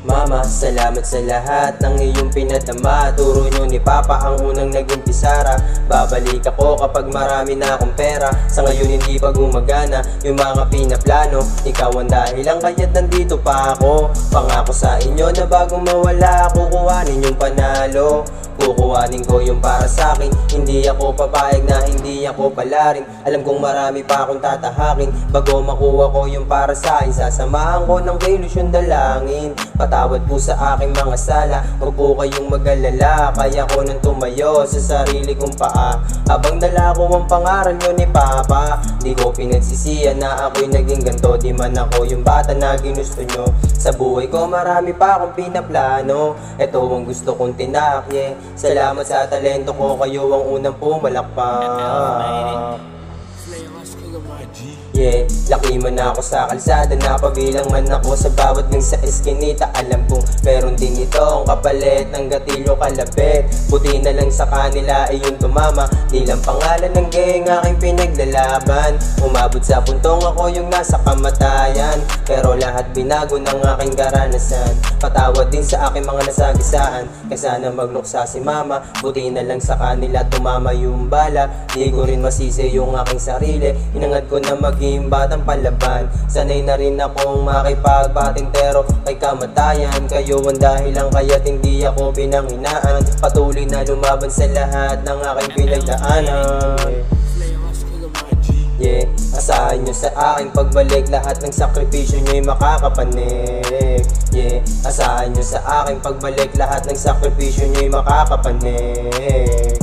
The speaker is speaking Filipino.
Mama, salamat sa lahat ng iyong pinadama. Turo nyo ni Papa ang unang naging pisara. Babalik ako kapag marami na akong pera. Sa ngayon hindi pa gumagana yung mga pinaplano. Ikaw ang dahilan kaya't nandito pa ako. Pangako sa inyo na bagong mawala, kukuhanin yung panalo. Kukuhanin ko yung para sa akin. Hindi ako papayag na hindi ako palaring. Alam kong marami pa akong tatahakin bago makuha ko yung para sa akin. Sasamahan ko ng kilos yung dalangin. Patawad po sa aking mga sala. Huwag po kayong mag-alala. Kaya ko nang tumayo sa sarili kong paa. Habang nalako ang pangaral nyo ni Papa, di ko pinagsisiyan na ako'y naging ganto. Di man ako yung bata na ginusto nyo. Sa buhay ko marami pa akong pinaplano. Ito ang gusto kong tinakye. Salamat sa talento ko, kayo ang unang pumalakpak. Yeah, laki man ako sa kalsada, napabilang man ako sa bawat ng sa eskinita. Alam kong meron din itong kapalit ng gatilyo kalapit. Buti na lang sa kanila ay yung tumama. Di lang pangalan ng gang aking pinaglalaban. Umabot sa puntong ako yung nasa kamatayan. Pero lahat binago ng aking karanasan. Patawad din sa aking mga nasagisaan. Kaya sana magluksa si mama. Buti na lang sa kanila tumama yung bala. Di ko rin masisi yung aking sarili. Inangad ko na maging batang palaban. Sanay na rin akong makipagpatintero kay kamatayan. Kayo ang dahilan kaya't hindi ako pinanghinaan. Patuloy na lumaban sa lahat ng aking pinagdaanan. Yeah, asahan nyo sa aking pagbalik. Lahat ng sakripisyo nyo'y makakapanik. Yeah, asahan nyo sa aking pagbalik. Lahat ng sakripisyo nyo'y makakapanik.